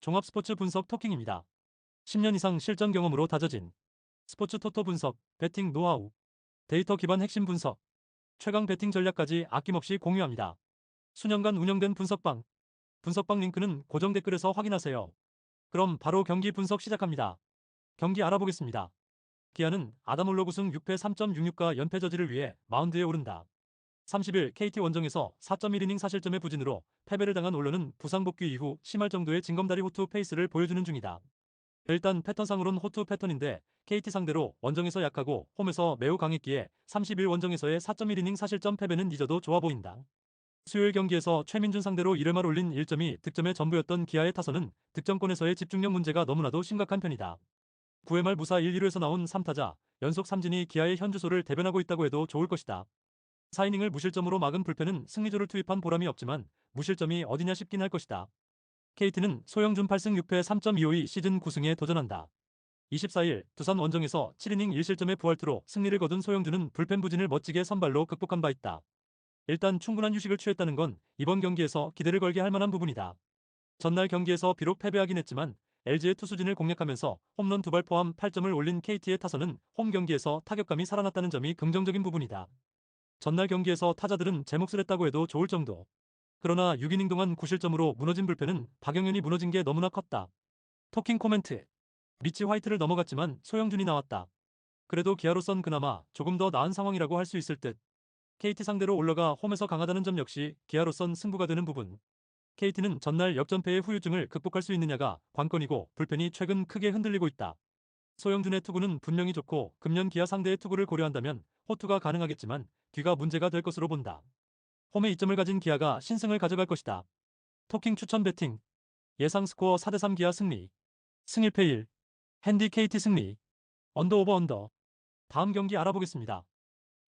종합스포츠 분석 토킹입니다. 10년 이상 실전 경험으로 다져진 스포츠 토토 분석, 배팅 노하우, 데이터 기반 핵심 분석, 최강 배팅 전략까지 아낌없이 공유합니다. 수년간 운영된 분석방 링크는 고정 댓글에서 확인하세요. 그럼 바로 경기 분석 시작합니다. 경기 알아보겠습니다. 기아는 아담올로 우승 6패 3.66과 연패 저지를 위해 마운드에 오른다. 30일 KT 원정에서 4.1이닝 사실점의 부진으로 패배를 당한 올로는 부상 복귀 이후 심할 정도의 징검다리 호투 페이스를 보여주는 중이다. 일단 패턴상으론 호투 패턴인데 KT 상대로 원정에서 약하고 홈에서 매우 강했기에 30일 원정에서의 4.1이닝 사실점 패배는 잊어도 좋아 보인다. 수요일 경기에서 최민준 상대로 1회말 올린 1점이 득점의 전부였던 기아의 타선은 득점권에서의 집중력 문제가 너무나도 심각한 편이다. 9회 말 무사 1-2루에서 나온 3타자 연속 삼진이 기아의 현주소를 대변하고 있다고 해도 좋을 것이다. 4이닝을 무실점으로 막은 불펜은 승리조를 투입한 보람이 없지만 무실점이 어디냐 싶긴 할 것이다. KT는 소영준 8승 6패 3.252 시즌 9승에 도전한다. 24일 두산 원정에서 7이닝 1실점의 부활투로 승리를 거둔 소영준은 불펜 부진을 멋지게 선발로 극복한 바 있다. 일단 충분한 휴식을 취했다는 건 이번 경기에서 기대를 걸게 할 만한 부분이다. 전날 경기에서 비록 패배하긴 했지만 LG의 투수진을 공략하면서 홈런 2발 포함 8점을 올린 KT의 타선은 홈 경기에서 타격감이 살아났다는 점이 긍정적인 부분이다. 전날 경기에서 타자들은 제 몫을 했다고 해도 좋을 정도. 그러나 6이닝 동안 9실점으로 무너진 불펜은 박영현이 무너진 게 너무나 컸다. 토킹 코멘트. 리치 화이트를 넘어갔지만 소영준이 나왔다. 그래도 기아로선 그나마 조금 더 나은 상황이라고 할 수 있을 듯. KT 상대로 올라가 홈에서 강하다는 점 역시 기아로선 승부가 되는 부분. KT는 전날 역전패의 후유증을 극복할 수 있느냐가 관건이고 불펜이 최근 크게 흔들리고 있다. 소영준의 투구는 분명히 좋고 금년 기아 상대의 투구를 고려한다면 호투가 가능하겠지만 뒤가 문제가 될 것으로 본다. 홈에 이점을 가진 기아가 신승을 가져갈 것이다. 토킹 추천 배팅. 예상 스코어 4대3 기아 승리. 승 1패 1. 핸디 KT 승리. 언더 오버 언더. 다음 경기 알아보겠습니다.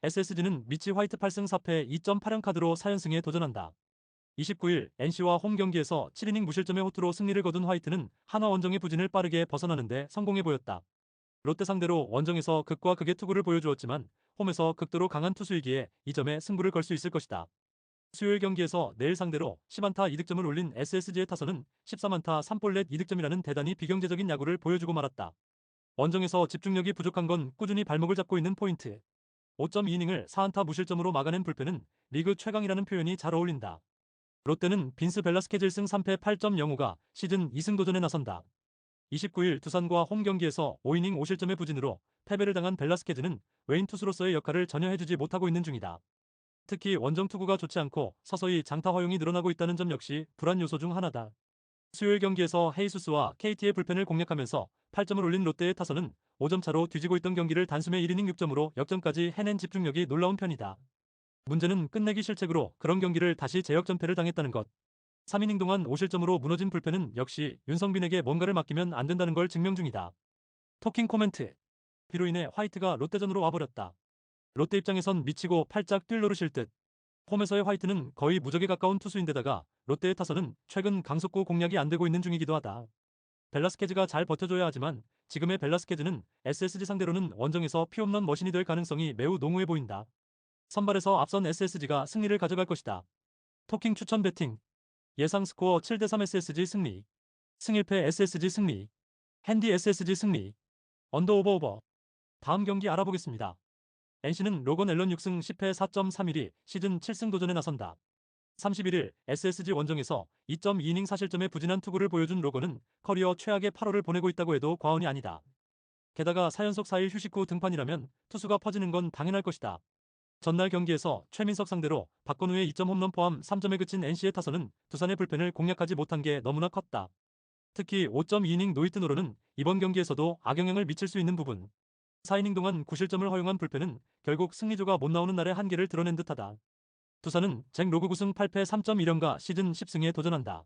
SSG는 미치 화이트 8승 4패 2.8형 카드로 4연승에 도전한다. 29일 NC와 홈 경기에서 7이닝 무실점의 호투로 승리를 거둔 화이트는 한화 원정의 부진을 빠르게 벗어나는데 성공해 보였다. 롯데 상대로 원정에서 극과 극의 투구를 보여주었지만 홈에서 극도로 강한 투수이기에 이 점에 승부를 걸 수 있을 것이다. 수요일 경기에서 내일 상대로 10안타 2득점을 올린 SSG의 타선은 13안타 3볼넷 2득점이라는 대단히 비경제적인 야구를 보여주고 말았다. 원정에서 집중력이 부족한 건 꾸준히 발목을 잡고 있는 포인트. 5.2이닝을 4안타 무실점으로 막아낸 불펜은 리그 최강이라는 표현이 잘 어울린다. 롯데는 빈스 벨라스케즈 1승 3패 8.05가 시즌 2승 도전에 나선다. 29일 두산과 홈 경기에서 5이닝 5실점의 부진으로 패배를 당한 벨라스케즈는 외인 투수로서의 역할을 전혀 해주지 못하고 있는 중이다. 특히 원정 투구가 좋지 않고 서서히 장타 허용이 늘어나고 있다는 점 역시 불안 요소 중 하나다. 수요일 경기에서 헤이수스와 KT의 불펜을 공략하면서 8점을 올린 롯데의 타선은 5점 차로 뒤지고 있던 경기를 단숨에 1이닝 6점으로 역전까지 해낸 집중력이 놀라운 편이다. 문제는 끝내기 실책으로 그런 경기를 다시 제역전패를 당했다는 것. 3이닝 동안 5실점으로 무너진 불펜은 역시 윤성빈에게 뭔가를 맡기면 안 된다는 걸 증명 중이다. 토킹 코멘트. 비로 인해 화이트가 롯데전으로 와버렸다. 롯데 입장에선 미치고 팔짝 뛸 노릇일 듯. 홈에서의 화이트는 거의 무적에 가까운 투수인데다가 롯데의 타선은 최근 강속구 공략이 안 되고 있는 중이기도 하다. 벨라스케즈가 잘 버텨줘야 하지만 지금의 벨라스케즈는 SSG 상대로는 원정에서 피홈런 머신이 될 가능성이 매우 농후해 보인다. 선발에서 앞선 SSG가 승리를 가져갈 것이다. 토킹 추천 배팅. 예상 스코어 7대3 SSG 승리. 승 1패 SSG 승리. 핸디 SSG 승리. 언더 오버 오버. 다음 경기 알아보겠습니다. NC는 로건 앨런 6승 10패 4.31이 시즌 7승 도전에 나선다. 31일 SSG 원정에서 2.2이닝 사실점의 부진한 투구를 보여준 로건은 커리어 최악의 8월을 보내고 있다고 해도 과언이 아니다. 게다가 4연속 4일 휴식 후 등판이라면 투수가 퍼지는 건 당연할 것이다. 전날 경기에서 최민석 상대로 박건우의 2점 홈런 포함 3점에 그친 NC의 타선은 두산의 불펜을 공략하지 못한 게 너무나 컸다. 특히 5.2이닝 노히트 노런은 이번 경기에서도 악영향을 미칠 수 있는 부분. 4이닝 동안 9실점을 허용한 불펜은 결국 승리조가 못 나오는 날의 한계를 드러낸 듯하다. 두산은 잭 로그 9승 8패 3.1연가 시즌 10승에 도전한다.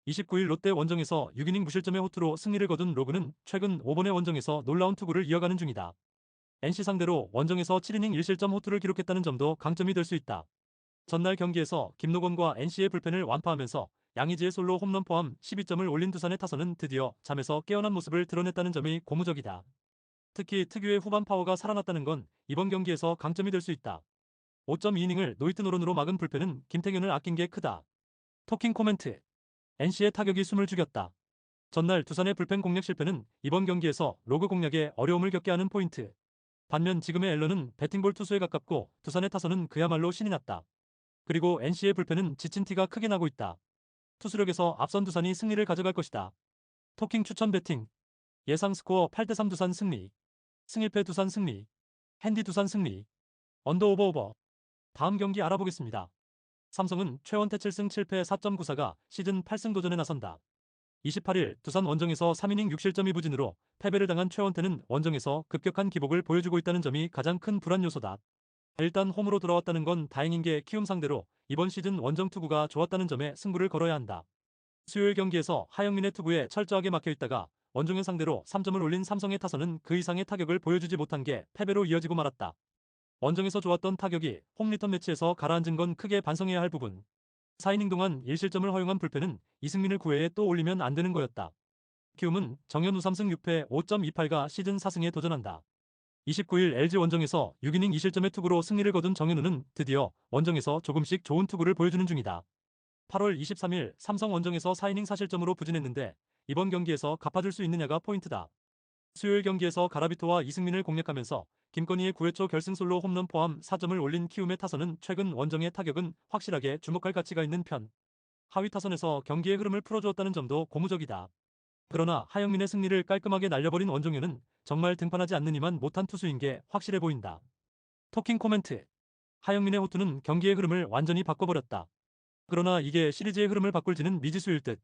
29일 롯데 원정에서 6이닝 무실점의 호투로 승리를 거둔 로그는 최근 5번의 원정에서 놀라운 투구를 이어가는 중이다. NC 상대로 원정에서 7이닝 1실점 호투를 기록했다는 점도 강점이 될 수 있다. 전날 경기에서 김노건과 NC의 불펜을 완파하면서 양의지의 솔로 홈런 포함 12점을 올린 두산의 타선은 드디어 잠에서 깨어난 모습을 드러냈다는 점이 고무적이다. 특히 특유의 후반 파워가 살아났다는 건 이번 경기에서 강점이 될 수 있다. 5.2이닝을 노히트 노런으로 막은 불펜은 김태균을 아낀 게 크다. 토킹 코멘트. NC의 타격이 숨을 죽였다. 전날 두산의 불펜 공략 실패는 이번 경기에서 로그 공략에 어려움을 겪게 하는 포인트. 반면 지금의 앨런은 배팅볼 투수에 가깝고 두산의 타선은 그야말로 신이 났다. 그리고 NC의 불펜은 지친 티가 크게 나고 있다. 투수력에서 앞선 두산이 승리를 가져갈 것이다. 토킹 추천 배팅. 예상 스코어 8대3 두산 승리. 승일패 두산 승리. 핸디 두산 승리. 언더 오버. 다음 경기 알아보겠습니다. 삼성은 최원태 7승 7패 4.94가 시즌 8승 도전에 나선다. 28일 두산 원정에서 3이닝 6실점 2부진으로 패배를 당한 최원태는 원정에서 급격한 기복을 보여주고 있다는 점이 가장 큰 불안 요소다. 일단 홈으로 돌아왔다는 건 다행인 게 키움 상대로 이번 시즌 원정 투구가 좋았다는 점에 승부를 걸어야 한다. 수요일 경기에서 하영민의 투구에 철저하게 막혀있다가 원종현 상대로 3점을 올린 삼성의 타선은 그 이상의 타격을 보여주지 못한 게 패배로 이어지고 말았다. 원정에서 좋았던 타격이 홈리턴 매치에서 가라앉은 건 크게 반성해야 할 부분. 4이닝 동안 1실점을 허용한 불펜은 이승민을 9회에 또 올리면 안 되는 거였다. 키움은 정현우 3승 6패 5.28가 시즌 4승에 도전한다. 29일 LG 원정에서 6이닝 2실점의 투구로 승리를 거둔 정현우는 드디어 원정에서 조금씩 좋은 투구를 보여주는 중이다. 8월 23일 삼성 원정에서 4이닝 4실점으로 부진했는데 이번 경기에서 갚아줄 수 있느냐가 포인트다. 수요일 경기에서 가라비토와 이승민을 공략하면서 김건희의 9회 초 결승솔로 홈런 포함 4점을 올린 키움의 타선은 최근 원정의 타격은 확실하게 주목할 가치가 있는 편. 하위 타선에서 경기의 흐름을 풀어주었다는 점도 고무적이다. 그러나 하영민의 승리를 깔끔하게 날려버린 원종현은 정말 등판하지 않는 이만 못한 투수인 게 확실해 보인다. 토킹 코멘트. 하영민의 호투는 경기의 흐름을 완전히 바꿔버렸다. 그러나 이게 시리즈의 흐름을 바꿀지는 미지수일 듯.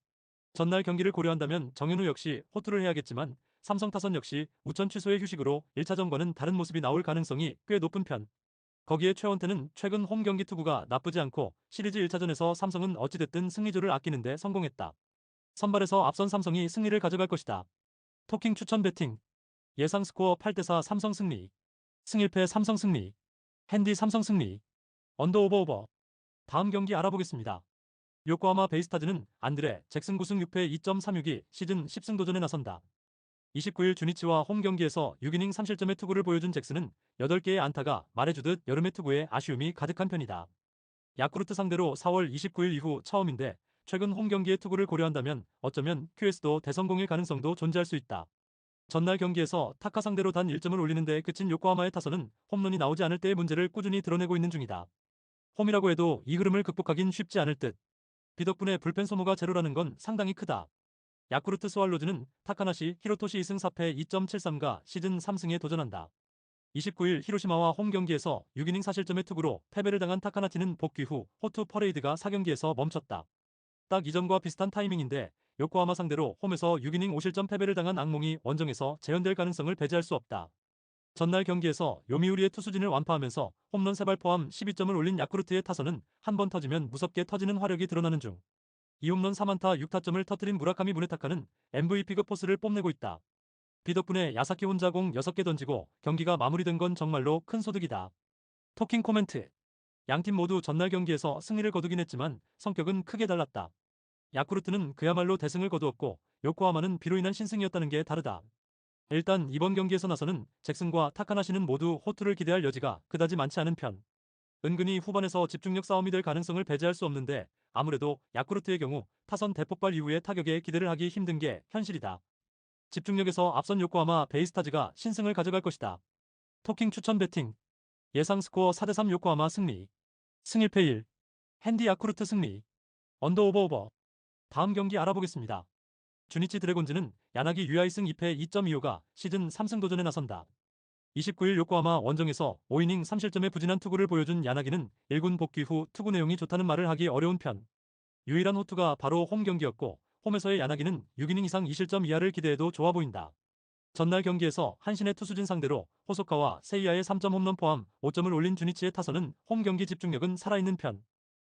전날 경기를 고려한다면 정현우 역시 호투를 해야겠지만 삼성 타선 역시 우천 취소의 휴식으로 1차전과는 다른 모습이 나올 가능성이 꽤 높은 편. 거기에 최원태는 최근 홈 경기 투구가 나쁘지 않고 시리즈 1차전에서 삼성은 어찌됐든 승리조를 아끼는데 성공했다. 선발에서 앞선 삼성이 승리를 가져갈 것이다. 토킹 추천 배팅. 예상 스코어 8대4 삼성 승리. 승일패 삼성 승리. 핸디 삼성 승리. 언더 오버. 다음 경기 알아보겠습니다. 요코하마 베이스타즈는 안드레 잭슨 9승 6패 2.36이 시즌 10승 도전에 나선다. 29일 주니치와 홈 경기에서 6이닝 3실점의 투구를 보여준 잭슨은 8개의 안타가 말해주듯 여름의 투구에 아쉬움이 가득한 편이다. 야쿠르트 상대로 4월 29일 이후 처음인데 최근 홈 경기의 투구를 고려한다면 어쩌면 QS도 대성공일 가능성도 존재할 수 있다. 전날 경기에서 타카 상대로 단 1점을 올리는 데 그친 요코하마의 타선은 홈런이 나오지 않을 때의 문제를 꾸준히 드러내고 있는 중이다. 홈이라고 해도 이 흐름을 극복하긴 쉽지 않을 듯. 비 덕분에 불펜 소모가 제로라는 건 상당히 크다. 야쿠르트 스왈로즈는 타카나시 히로토시 2승 4패 2.73가 시즌 3승에 도전한다. 29일 히로시마와 홈 경기에서 6이닝 4실점의 투구로 패배를 당한 타카나티는 복귀 후 호투 퍼레이드가 4경기에서 멈췄다. 딱 이전과 비슷한 타이밍인데 요코하마 상대로 홈에서 6이닝 5실점 패배를 당한 악몽이 원정에서 재현될 가능성을 배제할 수 없다. 전날 경기에서 요미우리의 투수진을 완파하면서 홈런 3발 포함 12점을 올린 야쿠르트의 타선은 한 번 터지면 무섭게 터지는 화력이 드러나는 중. 2홈런 3안타 6타점을 터뜨린 무라카미 무네타카는 MVP급 포스를 뽐내고 있다. 비 덕분에 야사키 혼자 공 6개 던지고 경기가 마무리된 건 정말로 큰 소득이다. 토킹 코멘트. 양팀 모두 전날 경기에서 승리를 거두긴 했지만 성격은 크게 달랐다. 야쿠르트는 그야말로 대승을 거두었고 요코하마는 비로 인한 신승이었다는 게 다르다. 일단 이번 경기에서 나서는 잭슨과 타카나시는 모두 호투를 기대할 여지가 그다지 많지 않은 편. 은근히 후반에서 집중력 싸움이 될 가능성을 배제할 수 없는데 아무래도 야쿠르트의 경우 타선 대폭발 이후의 타격에 기대를 하기 힘든 게 현실이다. 집중력에서 앞선 요코하마 베이스타즈가 신승을 가져갈 것이다. 토킹 추천 배팅. 예상 스코어 4대3 요코하마 승리. 승일패 1. 핸디 야쿠르트 승리. 언더 오버. 다음 경기 알아보겠습니다. 주니치 드래곤즈는 야나기 유아이승 2패 2.25가 시즌 3승 도전에 나선다. 29일 요코하마 원정에서 5이닝 3실점의 부진한 투구를 보여준 야나기는 1군 복귀 후 투구 내용이 좋다는 말을 하기 어려운 편. 유일한 호투가 바로 홈 경기였고 홈에서의 야나기는 6이닝 이상 2실점 이하를 기대해도 좋아 보인다. 전날 경기에서 한신의 투수진 상대로 호소카와 세이야의 3점 홈런 포함 5점을 올린 주니치의 타선은 홈 경기 집중력은 살아있는 편.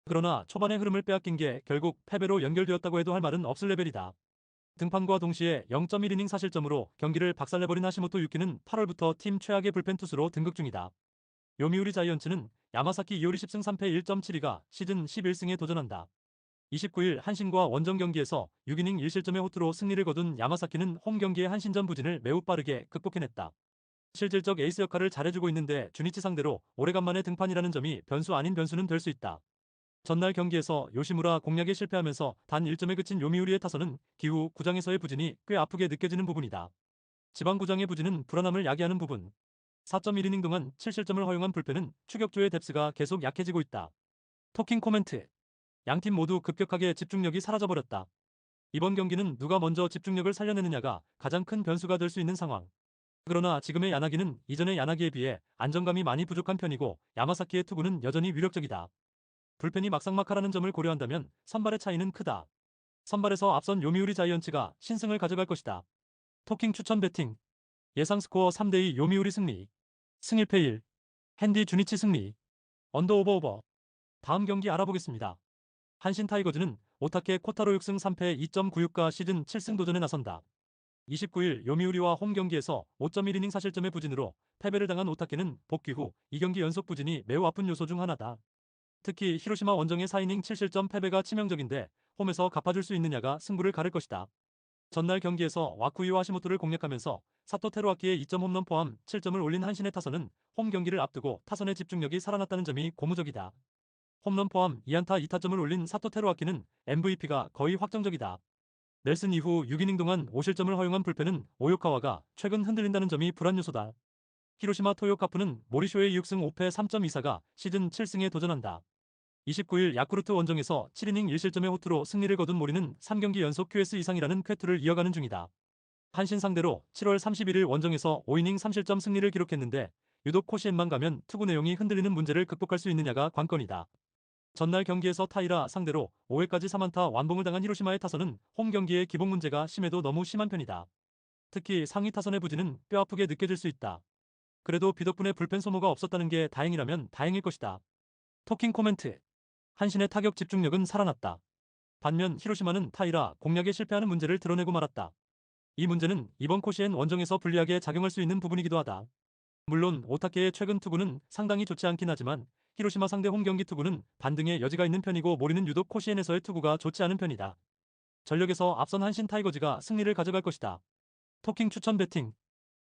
그러나 초반의 흐름을 빼앗긴 게 결국 패배로 연결되었다고 해도 할 말은 없을 레벨이다. 등판과 동시에 0.1이닝 사실점으로 경기를 박살내버린 하시모토 유키는 8월부터 팀 최악의 불펜 투수로 등극 중이다. 요미우리 자이언츠는 야마사키 이오리 10승 3패 1.72가 시즌 11승에 도전한다. 29일 한신과 원정 경기에서 6이닝 1실점의 호투로 승리를 거둔 야마사키는 홈 경기의 한신전 부진을 매우 빠르게 극복해냈다. 실질적 에이스 역할을 잘해주고 있는데 주니치 상대로 오래간만에 등판이라는 점이 변수 아닌 변수는 될 수 있다. 전날 경기에서 요시무라 공략에 실패하면서 단 1점에 그친 요미우리의 타선은 기후 9장에서의 부진이 꽤 아프게 느껴지는 부분이다. 지방 9장의 부진은 불안함을 야기하는 부분. 4.1이닝 동안 7실점을 허용한 불펜은 추격조의 뎁스가 계속 약해지고 있다. 토킹 코멘트. 양팀 모두 급격하게 집중력이 사라져버렸다. 이번 경기는 누가 먼저 집중력을 살려내느냐가 가장 큰 변수가 될 수 있는 상황. 그러나 지금의 야나기는 이전의 야나기에 비해 안정감이 많이 부족한 편이고 야마사키의 투구는 여전히 위력적이다. 불펜이 막상막하라는 점을 고려한다면 선발의 차이는 크다. 선발에서 앞선 요미우리 자이언츠가 신승을 가져갈 것이다. 토킹 추천 배팅. 예상 스코어 3대2 요미우리 승리. 승일패 1. 핸디 주니치 승리. 언더 오버 오버. 다음 경기 알아보겠습니다. 한신 타이거즈는 오타케 코타로 6승 3패 2.96가 시즌 7승 도전에 나선다. 29일 요미우리와 홈 경기에서 5.1이닝 사실점의 부진으로 패배를 당한 오타케는 복귀 후 2경기 연속 부진이 매우 아픈 요소 중 하나다. 특히 히로시마 원정의 4이닝 7실점 패배가 치명적인데 홈에서 갚아줄 수 있느냐가 승부를 가를 것이다. 전날 경기에서 와쿠이와 하시모토를 공략하면서 사토 테루아키의 2점 홈런 포함 7점을 올린 한신의 타선은 홈 경기를 앞두고 타선의 집중력이 살아났다는 점이 고무적이다. 홈런 포함 2안타 2타점을 올린 사토 테루아키는 MVP가 거의 확정적이다. 넬슨 이후 6이닝 동안 5실점을 허용한 불펜은 오요카와가 최근 흔들린다는 점이 불안 요소다. 히로시마 토요카프는 모리쇼의 6승 5패 3.24가 시즌 7승에 도전한다. 29일 야쿠르트 원정에서 7이닝 1실점의 호투로 승리를 거둔 모리는 3경기 연속 QS 이상이라는 쾌투를 이어가는 중이다. 한신 상대로 7월 31일 원정에서 5이닝 3실점 승리를 기록했는데 유독 코시엔만 가면 투구 내용이 흔들리는 문제를 극복할 수 있느냐가 관건이다. 전날 경기에서 타이라 상대로 5회까지 3안타 완봉을 당한 히로시마의 타선은 홈 경기의 기복 문제가 심해도 너무 심한 편이다. 특히 상위 타선의 부진은 뼈아프게 느껴질 수 있다. 그래도 비 덕분에 불펜 소모가 없었다는 게 다행이라면 다행일 것이다. 토킹 코멘트. 한신의 타격 집중력은 살아났다. 반면 히로시마는 타이라 공략에 실패하는 문제를 드러내고 말았다. 이 문제는 이번 코시엔 원정에서 불리하게 작용할 수 있는 부분이기도 하다. 물론 오타케의 최근 투구는 상당히 좋지 않긴 하지만 히로시마 상대 홈 경기 투구는 반등의 여지가 있는 편이고 모리는 유독 코시엔에서의 투구가 좋지 않은 편이다. 전력에서 앞선 한신 타이거즈가 승리를 가져갈 것이다. 토킹 추천 배팅.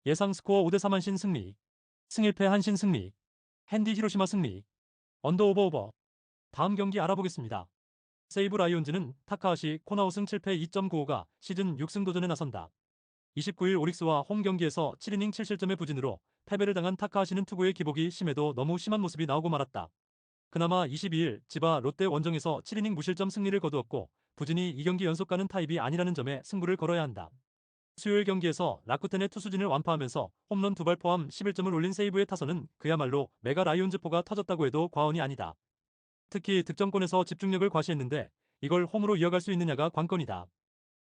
예상 스코어 5대3 한신 승리. 승일패 한신 승리. 핸디 히로시마 승리. 언더 오버 오버. 다음 경기 알아보겠습니다. 세이브 라이온즈는 타카하시 코나우승 7패 2.95가 시즌 6승 도전에 나선다. 29일 오릭스와 홈 경기에서 7이닝 7실점의 부진으로 패배를 당한 타카하시는 투구의 기복이 심해도 너무 심한 모습이 나오고 말았다. 그나마 22일 지바 롯데 원정에서 7이닝 무실점 승리를 거두었고 부진이 2경기 연속 가는 타입이 아니라는 점에 승부를 걸어야 한다. 수요일 경기에서 라쿠텐의 투수진을 완파하면서 홈런 2발 포함 11점을 올린 세이브의 타선은 그야말로 메가 라이온즈포가 터졌다고 해도 과언이 아니다. 특히 득점권에서 집중력을 과시했는데 이걸 홈으로 이어갈 수 있느냐가 관건이다.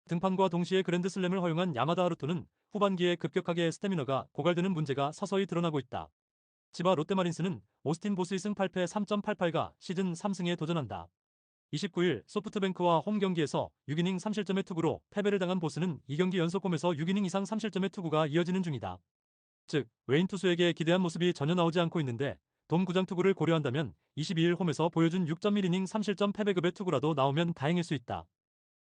등판과 동시에 그랜드슬램을 허용한 야마다 하루토는 후반기에 급격하게 스태미너가 고갈되는 문제가 서서히 드러나고 있다. 지바 롯데마린스는 오스틴 보스 2승 8패 3.88가 시즌 3승에 도전한다. 29일 소프트뱅크와 홈 경기에서 6이닝 3실점의 투구로 패배를 당한 보스는 2경기 연속 홈에서 6이닝 이상 3실점의 투구가 이어지는 중이다. 즉 외인 투수에게 기대한 모습이 전혀 나오지 않고 있는데 돔 구장 투구를 고려한다면 22일 홈에서 보여준 6.1이닝 3실점 패배급의 투구라도 나오면 다행일 수 있다.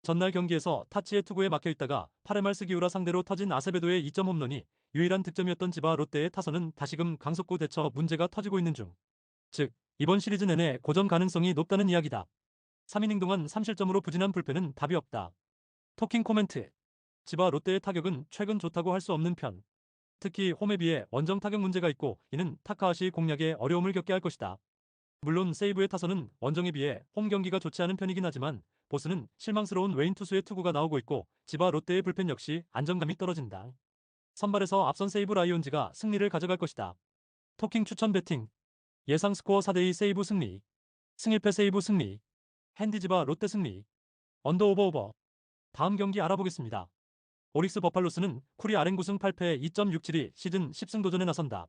전날 경기에서 타치의 투구에 막혀있다가 8회 말 스기우라 상대로 터진 아세베도의 2점 홈런이 유일한 득점이었던 지바 롯데의 타선은 다시금 강속구 대처 문제가 터지고 있는 중. 즉 이번 시리즈 내내 고전 가능성이 높다는 이야기다. 3이닝 동안 3실점으로 부진한 불펜은 답이 없다. 토킹 코멘트. 지바 롯데의 타격은 최근 좋다고 할 수 없는 편. 특히 홈에 비해 원정 타격 문제가 있고 이는 타카하시 공략에 어려움을 겪게 할 것이다. 물론 세이브의 타선은 원정에 비해 홈 경기가 좋지 않은 편이긴 하지만 보스는 실망스러운 외인 투수의 투구가 나오고 있고 지바 롯데의 불펜 역시 안정감이 떨어진다. 선발에서 앞선 세이브 라이온즈가 승리를 가져갈 것이다. 토킹 추천 배팅. 예상 스코어 4대2 세이브 승리. 승일패 세이브 승리. 핸디 지바 롯데 승리. 언더 오버 오버. 다음 경기 알아보겠습니다. 오릭스 버팔로스는 쿠리 아랭구승 8패 2.67이 시즌 10승 도전에 나선다.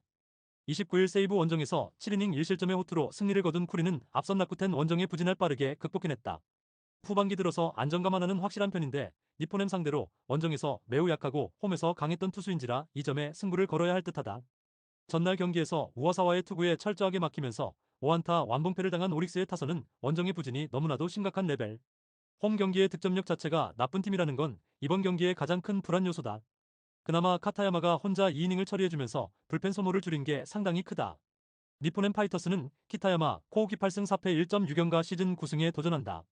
29일 세이브 원정에서 7이닝 1실점의 호투로 승리를 거둔 쿠리는 앞선 라쿠텐 원정의 부진을 빠르게 극복해냈다. 후반기 들어서 안정감 하나는 확실한 편인데 니포넴 상대로 원정에서 매우 약하고 홈에서 강했던 투수인지라 이 점에 승부를 걸어야 할 듯하다. 전날 경기에서 우와사와의 투구에 철저하게 막히면서 5안타 완봉패를 당한 오릭스의 타선은 원정의 부진이 너무나도 심각한 레벨. 홈 경기의 득점력 자체가 나쁜 팀이라는 건 이번 경기의 가장 큰 불안 요소다. 그나마 카타야마가 혼자 2이닝을 처리해주면서 불펜 소모를 줄인 게 상당히 크다. 니폰 앤 파이터스는 키타야마 코오키 8승 4패 1.6연가 시즌 9승에 도전한다.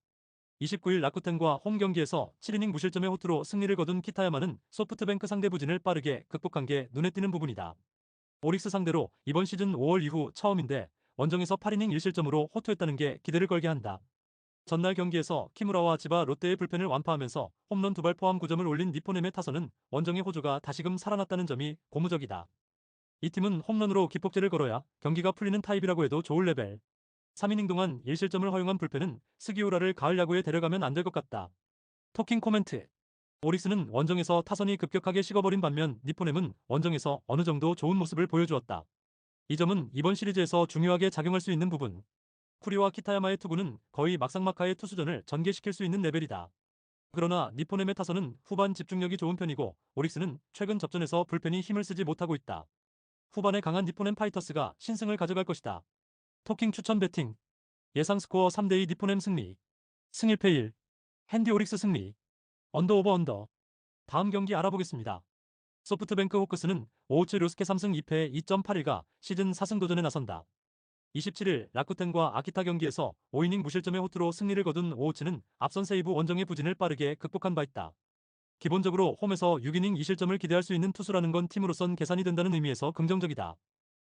29일 라쿠텐과 홈 경기에서 7이닝 무실점의 호투로 승리를 거둔 키타야마는 소프트뱅크 상대 부진을 빠르게 극복한 게 눈에 띄는 부분이다. 오릭스 상대로 이번 시즌 5월 이후 처음인데 원정에서 8이닝 1실점으로 호투했다는 게 기대를 걸게 한다. 전날 경기에서 키무라와 지바 롯데의 불펜을 완파하면서 홈런 2발 포함 9점을 올린 니폰엠의 타선은 원정의 호조가 다시금 살아났다는 점이 고무적이다. 이 팀은 홈런으로 기폭제를 걸어야 경기가 풀리는 타입이라고 해도 좋을 레벨. 3이닝 동안 1실점을 허용한 불펜은 스기우라를 가을 야구에 데려가면 안 될 것 같다. 토킹 코멘트. 오릭스는 원정에서 타선이 급격하게 식어버린 반면 니폰엠은 원정에서 어느 정도 좋은 모습을 보여주었다. 이 점은 이번 시리즈에서 중요하게 작용할 수 있는 부분. 쿠리와 키타야마의 투구는 거의 막상막하의 투수전을 전개시킬 수 있는 레벨이다. 그러나 니폰엠의 타선은 후반 집중력이 좋은 편이고 오릭스는 최근 접전에서 불펜이 힘을 쓰지 못하고 있다. 후반에 강한 니폰엠 파이터스가 신승을 가져갈 것이다. 토킹 추천 배팅. 예상 스코어 3대2 니폰엠 승리. 승 1패 1. 핸디 오릭스 승리. 언더 오버 언더. 다음 경기 알아보겠습니다. 소프트뱅크 호크스는 오우츠 료스케 3승 2패 2.81가 시즌 4승 도전에 나선다. 27일 라쿠텐과 아키타 경기에서 5이닝 무실점의 호투로 승리를 거둔 오우츠는 앞선 세이브 원정의 부진을 빠르게 극복한 바 있다. 기본적으로 홈에서 6이닝 2실점을 기대할 수 있는 투수라는 건 팀으로선 계산이 된다는 의미에서 긍정적이다.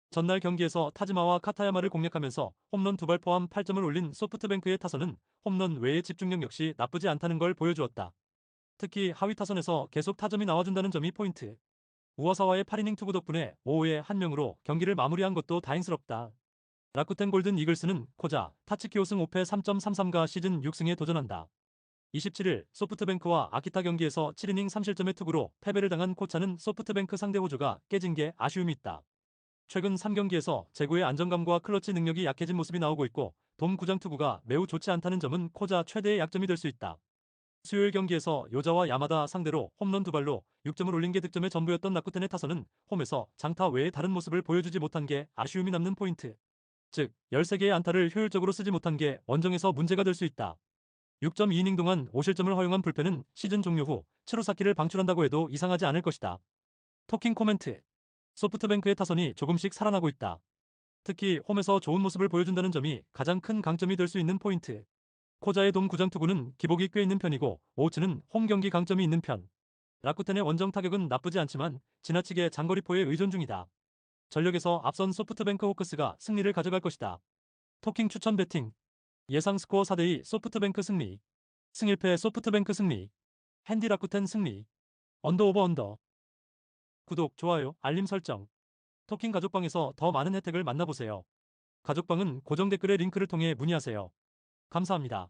전날 경기에서 타즈마와 카타야마를 공략하면서 홈런 2발 포함 8점을 올린 소프트뱅크의 타선은 홈런 외의 집중력 역시 나쁘지 않다는 걸 보여주었다. 특히 하위 타선에서 계속 타점이 나와준다는 점이 포인트. 우와사와의 8이닝 투구 덕분에 5회 1명으로 경기를 마무리한 것도 다행스럽다. 라쿠텐 골든 이글스는 코자, 타츠키 5승 5패 3.33가 시즌 6승에 도전한다. 27일 소프트뱅크와 아키타 경기에서 7이닝 3실점의 투구로 패배를 당한 코차는 소프트뱅크 상대 호조가 깨진 게 아쉬움이 있다. 최근 3경기에서 제구의 안정감과 클러치 능력이 약해진 모습이 나오고 있고 돔 구장 투구가 매우 좋지 않다는 점은 코자 최대의 약점이 될 수 있다. 수요일 경기에서 요자와 야마다 상대로 홈런 2발로 6점을 올린 게 득점의 전부였던 라쿠텐의 타선은 홈에서 장타 외에 다른 모습을 보여주지 못한 게 아쉬움이 남는 포인트. 즉 13개의 안타를 효율적으로 쓰지 못한 게 원정에서 문제가 될 수 있다. 6.2이닝 동안 5실점을 허용한 불펜은 시즌 종료 후 츠루사키를 방출한다고 해도 이상하지 않을 것이다. 토킹 코멘트. 소프트뱅크의 타선이 조금씩 살아나고 있다. 특히 홈에서 좋은 모습을 보여준다는 점이 가장 큰 강점이 될 수 있는 포인트. 코자의 돔 구장 투구는 기복이 꽤 있는 편이고 오우츠는 홈 경기 강점이 있는 편. 라쿠텐의 원정 타격은 나쁘지 않지만 지나치게 장거리포에 의존 중이다. 전력에서 앞선 소프트뱅크 호크스가 승리를 가져갈 것이다. 토킹 추천 배팅. 예상 스코어 4대2 소프트뱅크 승리. 승 1패 소프트뱅크 승리. 핸디 라쿠텐 승리. 언더 오버 언더. 구독, 좋아요, 알림 설정. 토킹 가족방에서 더 많은 혜택을 만나보세요. 가족방은 고정 댓글의 링크를 통해 문의하세요. 감사합니다.